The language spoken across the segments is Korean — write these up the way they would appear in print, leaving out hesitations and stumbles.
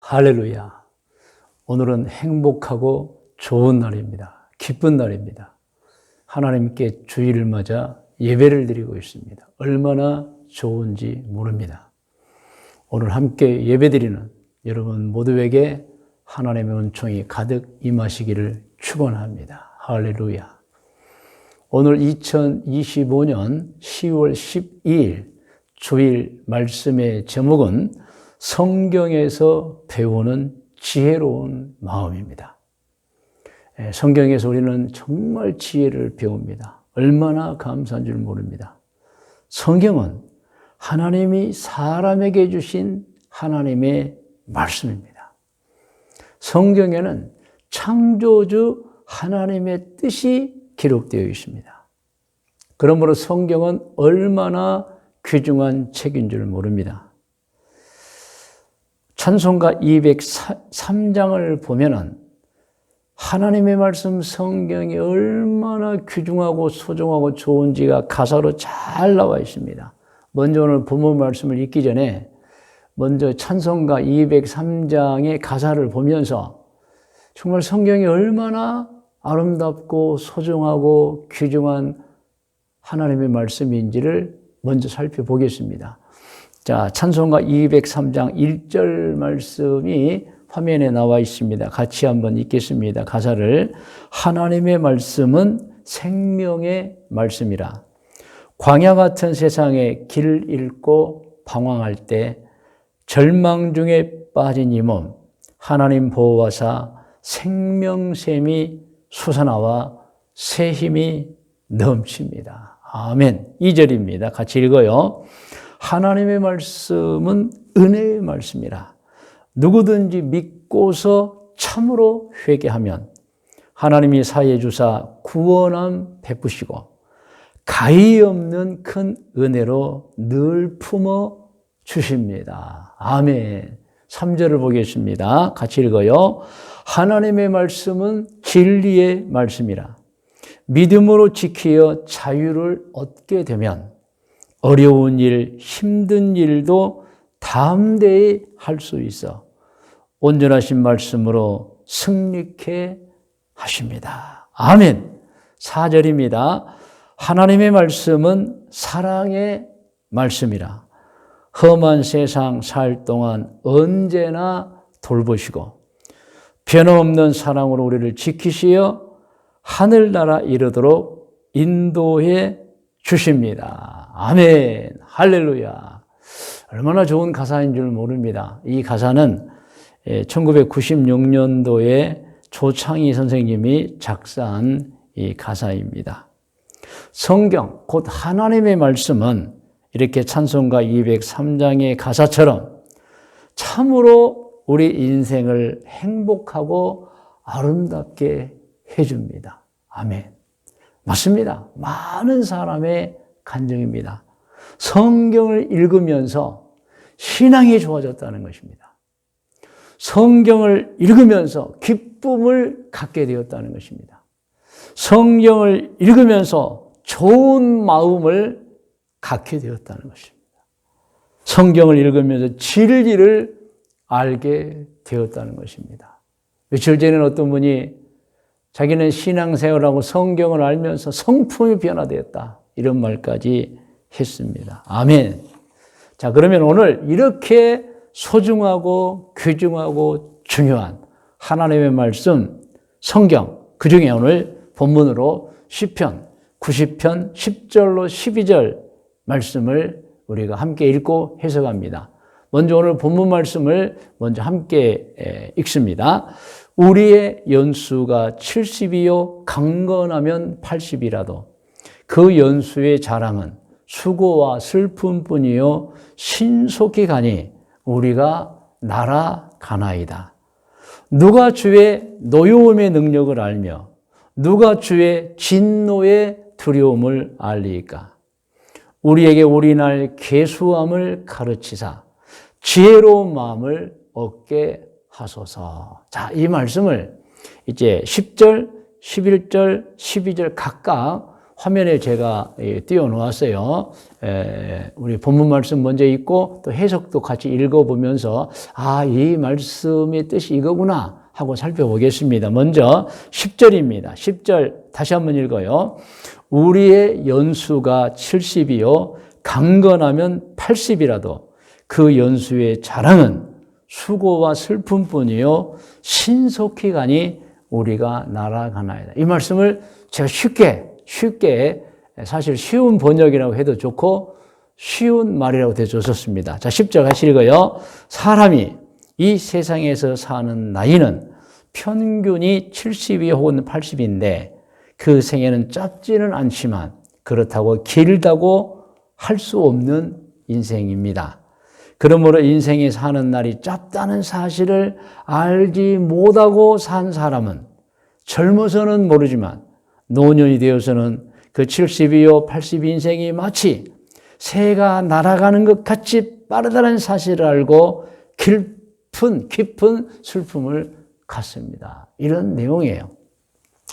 할렐루야. 오늘은 행복하고 좋은 날입니다. 기쁜 날입니다. 하나님께 주일을 맞아 예배를 드리고 있습니다. 얼마나 좋은지 모릅니다. 오늘 함께 예배드리는 여러분 모두에게 하나님의 은총이 가득 임하시기를 축원합니다. 할렐루야. 오늘 2025년 10월 12일 주일 말씀의 제목은 성경에서 배우는 지혜로운 마음입니다. 성경에서 우리는 정말 지혜를 배웁니다. 얼마나 감사한 줄 모릅니다. 성경은 하나님이 사람에게 주신 하나님의 말씀입니다. 성경에는 창조주 하나님의 뜻이 기록되어 있습니다. 그러므로 성경은 얼마나 귀중한 책인 줄 모릅니다. 찬송가 203장을 보면은 하나님의 말씀 성경이 얼마나 귀중하고 소중하고 좋은지가 가사로 잘 나와 있습니다. 먼저 오늘 본문 말씀을 읽기 전에 먼저 찬송가 203장의 가사를 보면서 정말 성경이 얼마나 아름답고 소중하고 귀중한 하나님의 말씀인지를 먼저 살펴보겠습니다. 자, 찬송가 203장 1절 말씀이 화면에 나와 있습니다. 같이 한번 읽겠습니다. 가사를. 하나님의 말씀은 생명의 말씀이라. 광야 같은 세상에 길 잃고 방황할 때 절망 중에 빠진 이 몸, 하나님 보호하사 생명샘이 솟아나와 새 힘이 넘칩니다. 아멘. 2절입니다. 같이 읽어요. 하나님의 말씀은 은혜의 말씀이라. 누구든지 믿고서 참으로 회개하면 하나님이 사해 주사 구원함 베푸시고 가히 없는 큰 은혜로 늘 품어 주십니다. 아멘. 3절을 보겠습니다. 같이 읽어요. 하나님의 말씀은 진리의 말씀이라. 믿음으로 지키어 자유를 얻게 되면 어려운 일, 힘든 일도 담대히 할 수 있어 온전하신 말씀으로 승리케 하십니다. 아멘. 4절입니다. 하나님의 말씀은 사랑의 말씀이라. 험한 세상 살 동안 언제나 돌보시고 변함없는 사랑으로 우리를 지키시어 하늘나라 이르도록 인도해 주십니다. 아멘. 할렐루야. 얼마나 좋은 가사인 줄 모릅니다. 이 가사는 1996년도에 조창희 선생님이 작사한 이 가사입니다. 성경, 곧 하나님의 말씀은 이렇게 찬송가 203장의 가사처럼 참으로 우리 인생을 행복하고 아름답게 해줍니다. 아멘. 맞습니다. 많은 사람의 간증입니다. 성경을 읽으면서 신앙이 좋아졌다는 것입니다. 성경을 읽으면서 기쁨을 갖게 되었다는 것입니다. 성경을 읽으면서 좋은 마음을 갖게 되었다는 것입니다. 성경을 읽으면서 진리를 알게 되었다는 것입니다. 며칠 전에는 어떤 분이 자기는 신앙생활하고 성경을 알면서 성품이 변화되었다. 이런 말까지 했습니다. 아멘. 자, 그러면 오늘 이렇게 소중하고 귀중하고 중요한 하나님의 말씀, 성경, 그 중에 오늘 본문으로 시편 90편 10절로 12절 말씀을 우리가 함께 읽고 해석합니다. 먼저 오늘 본문 말씀을 먼저 함께 읽습니다. 우리의 연수가 70이요 강건하면 80이라도 그 연수의 자랑은 수고와 슬픔뿐이요 신속히 가니 우리가 날아가나이다. 누가 주의 노여움의 능력을 알며 누가 주의 진노의 두려움을 알리까? 우리에게 우리날 계수함을 가르치사 지혜로운 마음을 얻게 하소서. 자, 이 말씀을 이제 10절, 11절, 12절 각각 화면에 제가 띄워놓았어요. 우리 본문 말씀 먼저 읽고 또 해석도 같이 읽어보면서 이 말씀의 뜻이 이거구나 하고 살펴보겠습니다. 먼저 10절입니다. 10절 다시 한번 읽어요. 우리의 연수가 70이요 강건하면 80이라도 그 연수의 자랑은 수고와 슬픔뿐이요 신속히 가니 우리가 날아가나이다. 이 말씀을 제가 쉽게 사실 쉬운 번역이라고 해도 좋고 쉬운 말이라고 해도 좋습니다. 자, 10절 같이 읽어요. 사람이 이 세상에서 사는 나이는 평균이 70이 혹은 80인데 그 생애는 짧지는 않지만 그렇다고 길다고 할 수 없는 인생입니다. 그러므로 인생에 사는 날이 짧다는 사실을 알지 못하고 산 사람은 젊어서는 모르지만 노년이 되어서는 그 70이요 80 인생이 마치 새가 날아가는 것 같이 빠르다는 사실을 알고 깊은 슬픔을 갖습니다. 이런 내용이에요.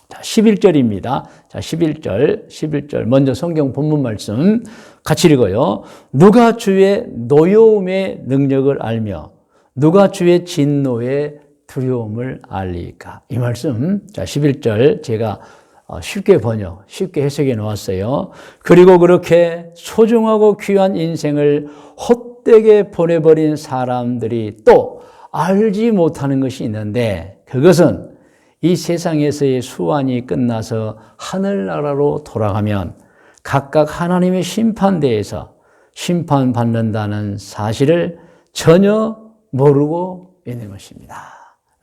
자, 11절입니다. 자, 11절 먼저 성경 본문 말씀 같이 읽어요. 누가 주의 노여움의 능력을 알며 누가 주의 진노의 두려움을 알리까? 이 말씀, 자, 11절 제가 쉽게 해석해 놓았어요. 그리고 그렇게 소중하고 귀한 인생을 헛되게 보내버린 사람들이 또 알지 못하는 것이 있는데 그것은 이 세상에서의 수완이 끝나서 하늘나라로 돌아가면 각각 하나님의 심판대에서 심판받는다는 사실을 전혀 모르고 있는 것입니다.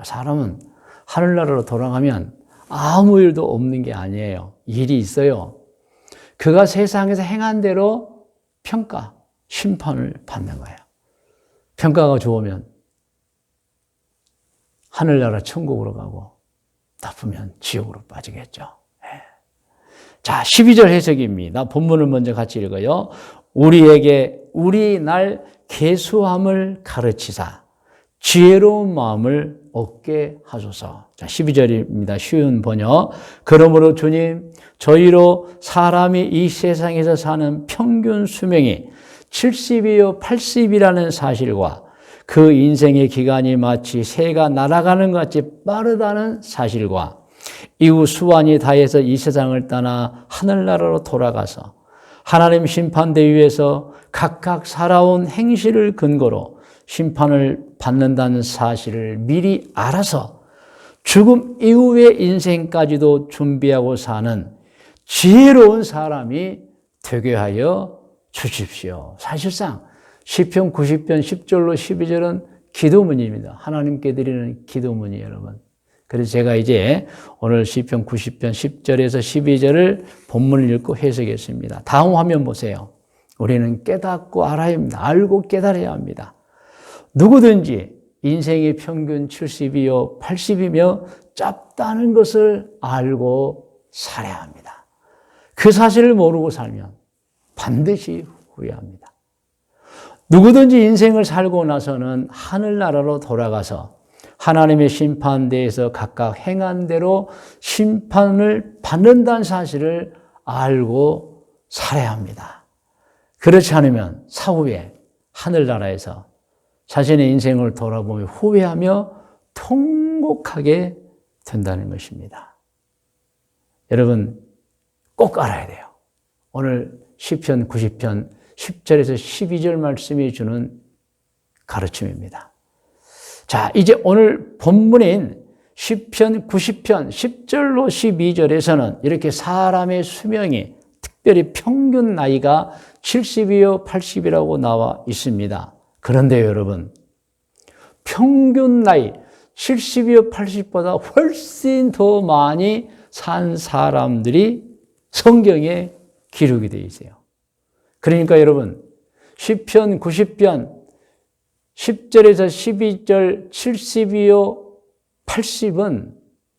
사람은 하늘나라로 돌아가면 아무 일도 없는 게 아니에요. 일이 있어요. 그가 세상에서 행한 대로 심판을 받는 거예요. 평가가 좋으면 하늘나라 천국으로 가고 나쁘면 지옥으로 빠지겠죠. 자, 12절 해석입니다. 본문을 먼저 같이 읽어요. 우리에게 우리 날 계수함을 가르치사 지혜로운 마음을 얻게 하소서. 자, 12절입니다. 쉬운 번역. 그러므로 주님, 저희로 사람이 이 세상에서 사는 평균 수명이 70이요 80이라는 사실과 그 인생의 기간이 마치 새가 날아가는 것 같이 빠르다는 사실과 이후 수완이 다해서 이 세상을 떠나 하늘나라로 돌아가서 하나님 심판대 위에서 각각 살아온 행실을 근거로 심판을 받는다는 사실을 미리 알아서 죽음 이후의 인생까지도 준비하고 사는 지혜로운 사람이 되게 하여 주십시오. 사실상 시편 90편 10절로 12절은 기도문입니다. 하나님께 드리는 기도문이 여러분. 그래서 제가 이제 오늘 시편 90편 10절에서 12절을 본문을 읽고 해석했습니다. 다음 화면 보세요. 우리는 깨닫고 알아야 합니다. 알고 깨달아야 합니다. 누구든지 인생의 평균 70이요 80이며 짧다는 것을 알고 살아야 합니다. 그 사실을 모르고 살면 반드시 후회합니다. 누구든지 인생을 살고 나서는 하늘나라로 돌아가서 하나님의 심판대에서 각각 행한 대로 심판을 받는다는 사실을 알고 살아야 합니다. 그렇지 않으면 사후에 하늘나라에서 자신의 인생을 돌아보며 후회하며 통곡하게 된다는 것입니다. 여러분 꼭 알아야 돼요. 오늘 시편 90편 10절에서 12절 말씀이 주는 가르침입니다. 자, 이제 오늘 본문인 시편 90편 10절로 12절에서는 이렇게 사람의 수명이 특별히 평균 나이가 70이요 80이라고 나와 있습니다. 그런데 여러분 평균 나이 70이요 80보다 훨씬 더 많이 산 사람들이 성경에 기록이 되어 있어요. 그러니까 여러분 시편 90편 10절에서 12절 70이요 80은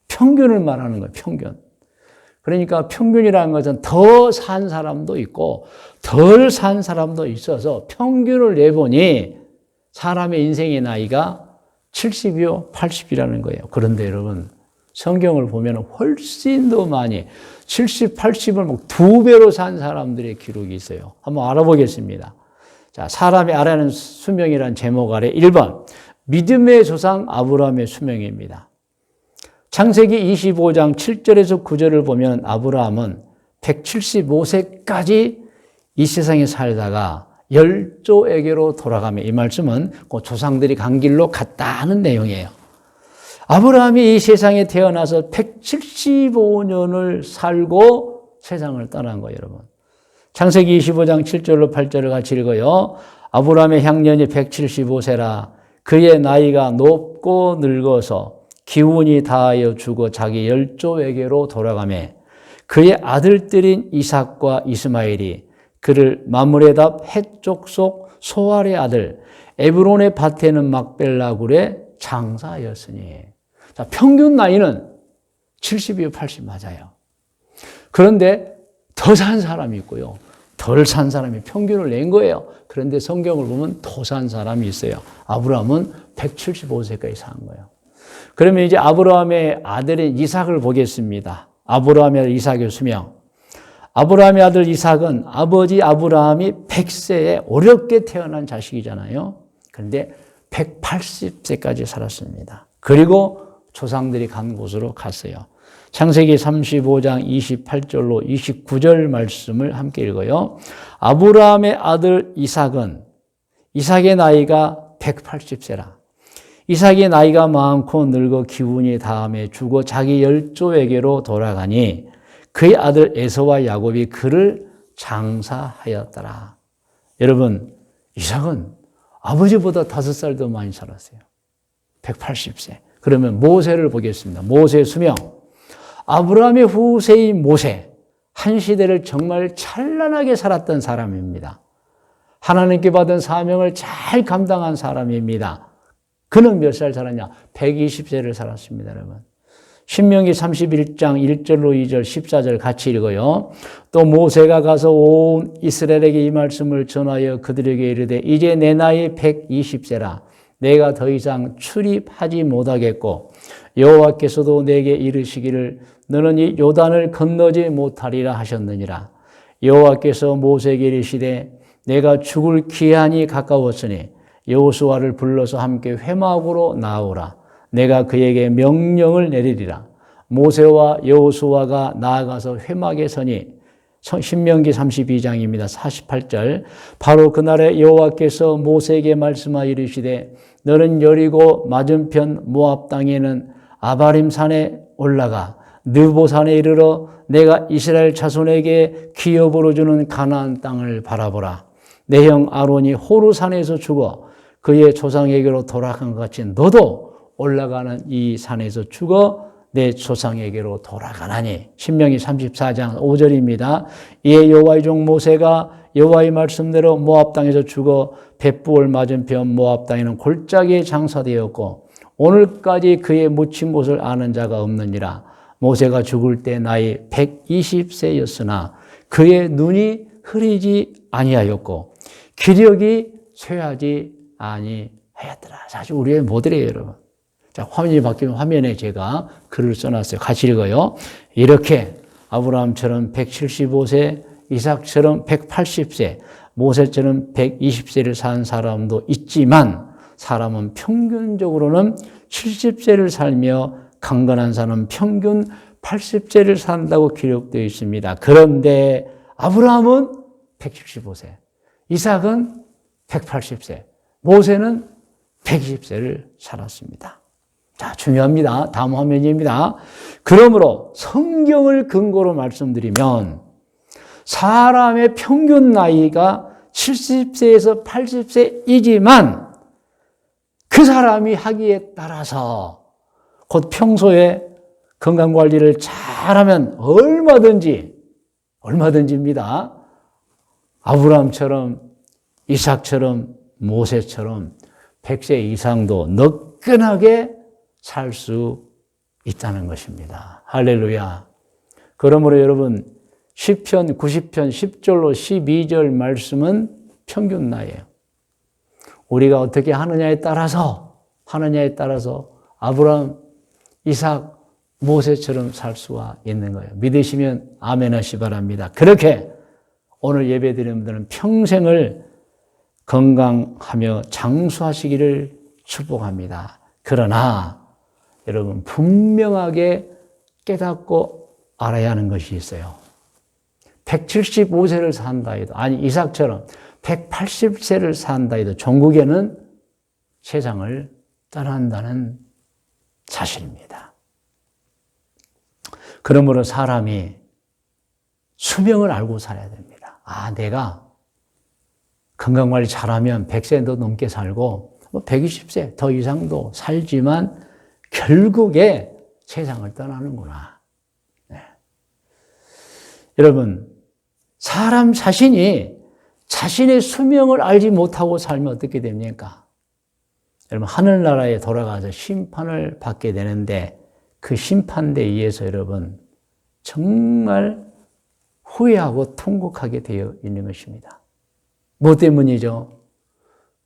평균을 말하는 거예요. 평균. 그러니까 평균이라는 것은 더 산 사람도 있고 덜 산 사람도 있어서 평균을 내보니 사람의 인생의 나이가 70이요 80이라는 거예요. 그런데 여러분 성경을 보면 훨씬 더 많이 70, 80을 막 2배로 산 사람들의 기록이 있어요. 한번 알아보겠습니다. 자, 사람이 알아내는 수명이라는 제목 아래 1번 믿음의 조상 아브라함의 수명입니다. 창세기 25장 7절에서 9절을 보면 아브라함은 175세까지 이 세상에 살다가 열조에게로 돌아가며, 이 말씀은 그 조상들이 간 길로 갔다는 내용이에요. 아브라함이 이 세상에 태어나서 175년을 살고 세상을 떠난 거예요, 여러분. 창세기 25장 7절로 8절을 같이 읽어요. 아브라함의 향년이 175세라. 그의 나이가 높고 늙어서 기운이 다하여 죽어 자기 열조에게로 돌아가며 그의 아들들인 이삭과 이스마엘이 그를 마므레답 헷족 속 소알의 아들 에브론의 밭에는 막벨라 굴에 장사였으니. 자, 평균 나이는 70이요 80 맞아요. 그런데 더 산 사람이 있고요, 덜 산 사람이 평균을 낸 거예요. 그런데 성경을 보면 더 산 사람이 있어요. 아브라함은 175세까지 산 거예요. 그러면 이제 아브라함의 아들인 이삭을 보겠습니다. 아브라함의 아들 이삭의 수명. 아브라함의 아들 이삭은 아버지 아브라함이 100세에 어렵게 태어난 자식이잖아요. 그런데 180세까지 살았습니다. 그리고 조상들이 간 곳으로 갔어요. 창세기 35장 28절로 29절 말씀을 함께 읽어요. 아브라함의 아들 이삭의 나이가 180세라. 이삭의 나이가 많고 늙어 기운이 다함에 죽어 자기 열조에게로 돌아가니 그의 아들 에서와 야곱이 그를 장사하였더라. 여러분, 이삭은 아버지보다 5살 더 많이 살았어요. 180세. 그러면 모세를 보겠습니다. 모세의 수명. 아브라함의 후세인 모세. 한 시대를 정말 찬란하게 살았던 사람입니다. 하나님께 받은 사명을 잘 감당한 사람입니다. 그는 몇 살 살았냐? 120세를 살았습니다, 여러분. 신명기 31장 1절로 2절 14절 같이 읽어요. 또 모세가 가서 온 이스라엘에게 이 말씀을 전하여 그들에게 이르되 이제 내 나이 120세라. 내가 더 이상 출입하지 못하겠고 여호와께서도 내게 이르시기를 너는 이 요단을 건너지 못하리라 하셨느니라. 여호와께서 모세에게 이르시되 내가 죽을 기한이 가까웠으니 여호수아를 불러서 함께 회막으로 나오라. 내가 그에게 명령을 내리리라. 모세와 여호수아가 나아가서 회막에 서니 신명기 32장입니다. 48절. 바로 그날에 여호와께서 모세에게 말씀하여 이르시되 너는 여리고 맞은편 모압 땅에는 아바림 산에 올라가 느보 산에 이르러 내가 이스라엘 자손에게 기업으로 주는 가나안 땅을 바라보라. 내 형 아론이 호르 산에서 죽어 그의 조상에게로 돌아간 것 같이 너도 올라가는 이 산에서 죽어 내 조상에게로 돌아가나니. 신명기 34장 5절입니다. 이에 여호와의 종 모세가 여호와의 말씀대로 모압 땅에서 죽어 벳부올 맞은편 모압 땅에는 골짜기에 장사되었고 오늘까지 그의 묻힌 곳을 아는 자가 없느니라. 모세가 죽을 때 나이 120세였으나 그의 눈이 흐리지 아니하였고 기력이 쇠하지 아니하였더라. 사실 우리의 모델이에요, 여러분. 자, 화면이 바뀌면 화면에 제가 글을 써놨어요. 같이 읽어요. 이렇게 아브라함처럼 175세, 이삭처럼 180세, 모세처럼 120세를 산 사람도 있지만 사람은 평균적으로는 70세를 살며 강건한 사람은 평균 80세를 산다고 기록되어 있습니다. 그런데 아브라함은 175세, 이삭은 180세, 모세는 120세를 살았습니다. 자, 중요합니다. 다음 화면입니다. 그러므로 성경을 근거로 말씀드리면 사람의 평균 나이가 70세에서 80세이지만 그 사람이 하기에 따라서 곧 평소에 건강관리를 잘하면 얼마든지입니다. 아브라함처럼 이삭처럼 모세처럼 100세 이상도 너끈하게 살 수 있다는 것입니다. 할렐루야. 그러므로 여러분 시편 90편 10절로 12절 말씀은 평균 나이에요. 우리가 어떻게 하느냐에 따라서 아브라함, 이삭, 모세처럼 살 수가 있는 거예요. 믿으시면 아멘 하시 바랍니다. 그렇게 오늘 예배 드리는 분들은 평생을 건강하며 장수하시기를 축복합니다. 그러나 여러분 분명하게 깨닫고 알아야 하는 것이 있어요. 175세를 산다 해도, 아니 이삭처럼 180세를 산다 해도 종국에는 세상을 떠난다는 사실입니다. 그러므로 사람이 수명을 알고 살아야 됩니다. 내가 건강관리 잘하면 100세도 넘게 살고 120세 더 이상도 살지만 결국에 세상을 떠나는구나. 네. 여러분, 사람 자신이 자신의 수명을 알지 못하고 살면 어떻게 됩니까? 여러분, 하늘나라에 돌아가서 심판을 받게 되는데 그 심판대에 의해서 여러분 정말 후회하고 통곡하게 되어 있는 것입니다. 뭐 때문이죠?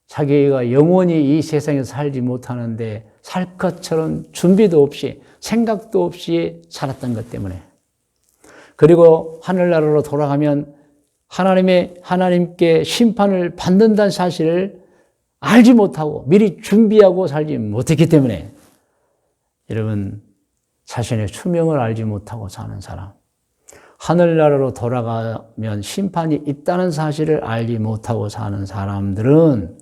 자기가 영원히 이 세상에서 살지 못하는데 살 것처럼 준비도 없이 생각도 없이 살았던 것 때문에, 그리고 하늘나라로 돌아가면 하나님께 심판을 받는다는 사실을 알지 못하고 미리 준비하고 살지 못했기 때문에 여러분 자신의 수명을 알지 못하고 사는 사람, 하늘나라로 돌아가면 심판이 있다는 사실을 알지 못하고 사는 사람들은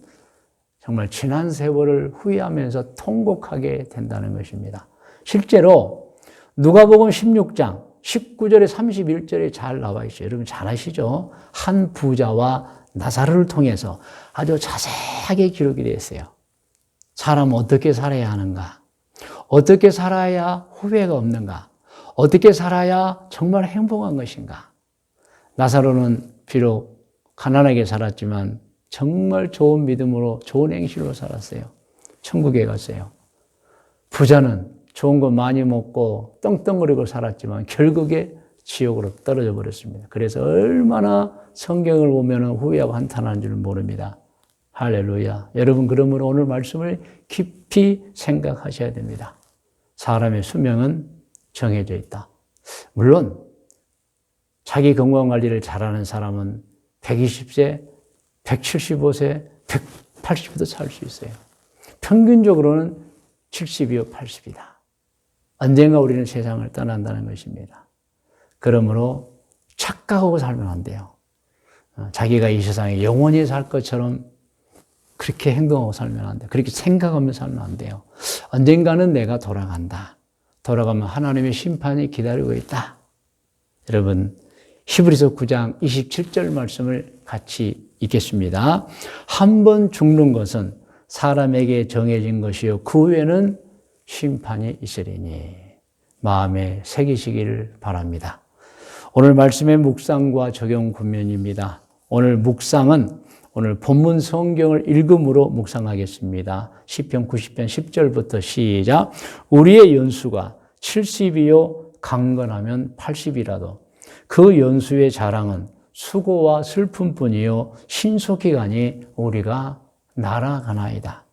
정말 지난 세월을 후회하면서 통곡하게 된다는 것입니다. 실제로 누가복음 16장 19절에 31절에 잘 나와 있어요. 여러분 잘 아시죠? 한 부자와 나사로를 통해서 아주 자세하게 기록이 되어 있어요. 사람은 어떻게 살아야 하는가? 어떻게 살아야 후회가 없는가? 어떻게 살아야 정말 행복한 것인가? 나사로는 비록 가난하게 살았지만 정말 좋은 믿음으로 좋은 행실로 살았어요. 천국에 갔어요. 부자는 좋은 거 많이 먹고 떵떵거리고 살았지만 결국에 지옥으로 떨어져 버렸습니다. 그래서 얼마나 성경을 보면 후회하고 한탄하는 줄 모릅니다. 할렐루야. 여러분, 그러므로 오늘 말씀을 깊이 생각하셔야 됩니다. 사람의 수명은 정해져 있다. 물론 자기 건강관리를 잘하는 사람은 120세, 175세, 180세도 살 수 있어요. 평균적으로는 70이요, 80이다. 언젠가 우리는 세상을 떠난다는 것입니다. 그러므로 착각하고 살면 안 돼요. 자기가 이 세상에 영원히 살 것처럼 그렇게 행동하고 살면 안 돼요. 그렇게 생각하며 살면 안 돼요. 언젠가는 내가 돌아간다. 돌아가면 하나님의 심판이 기다리고 있다. 여러분, 히브리서 9장 27절 말씀을 같이 읽겠습니다. 한 번 죽는 것은 사람에게 정해진 것이요 그 후에는 심판이 있으리니 마음에 새기시기를 바랍니다. 오늘 말씀의 묵상과 적용 국면입니다. 오늘 묵상은 오늘 본문 성경을 읽음으로 묵상하겠습니다. 시편 90편 10절부터 시작. 우리의 연수가 70이요 강건하면 80이라도 그 연수의 자랑은 수고와 슬픔뿐이요 신속히 가니 우리가 날아가나이다.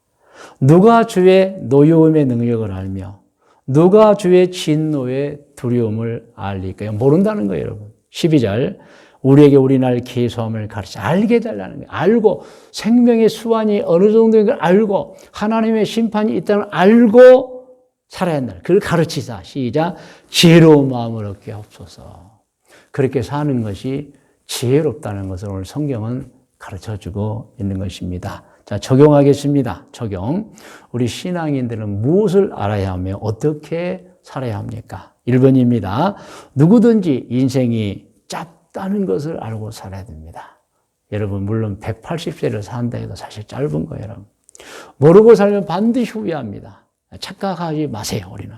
누가 주의 노여움의 능력을 알며 누가 주의 진노의 두려움을 알릴까요? 모른다는 거예요, 여러분. 12절. 우리에게 우리 날 계수함을 가르쳐 알게 해달라는 거예요. 알고 생명의 수완이 어느 정도인 걸 알고 하나님의 심판이 있다는 걸 알고 살아야 한다. 그걸 가르치자. 시작. 지혜로운 마음을 얻게 하옵소서. 그렇게 사는 것이 지혜롭다는 것을 오늘 성경은 가르쳐주고 있는 것입니다. 자, 적용하겠습니다. 적용. 우리 신앙인들은 무엇을 알아야 하며 어떻게 살아야 합니까? 1번입니다. 누구든지 인생이 짧다는 것을 알고 살아야 됩니다. 여러분, 물론 180세를 산다 해도 사실 짧은 거예요, 여러분. 모르고 살면 반드시 후회합니다. 착각하지 마세요, 우리는.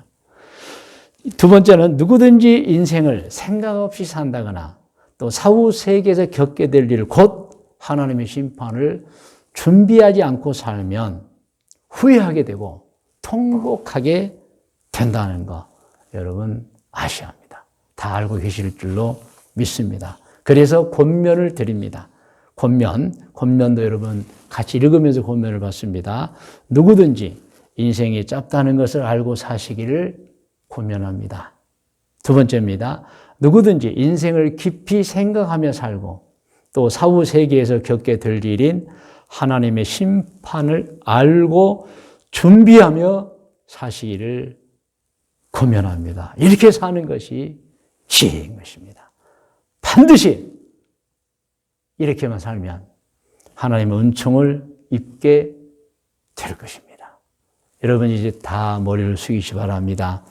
두 번째는 누구든지 인생을 생각 없이 산다거나 또 사후 세계에서 겪게 될 일, 곧 하나님의 심판을 준비하지 않고 살면 후회하게 되고 통곡하게 된다는 거 여러분 아셔야 합니다. 다 알고 계실 줄로 믿습니다. 그래서 권면을 드립니다. 권면도 여러분 같이 읽으면서 권면을 받습니다. 누구든지 인생이 짧다는 것을 알고 사시기를 고면합니다. 두 번째입니다. 누구든지 인생을 깊이 생각하며 살고 또 사후 세계에서 겪게 될 일인 하나님의 심판을 알고 준비하며 사시기를 고면합니다. 이렇게 사는 것이 지혜인 것입니다. 반드시 이렇게만 살면 하나님의 은총을 입게 될 것입니다. 여러분 이제 다 머리를 숙이시 바랍니다.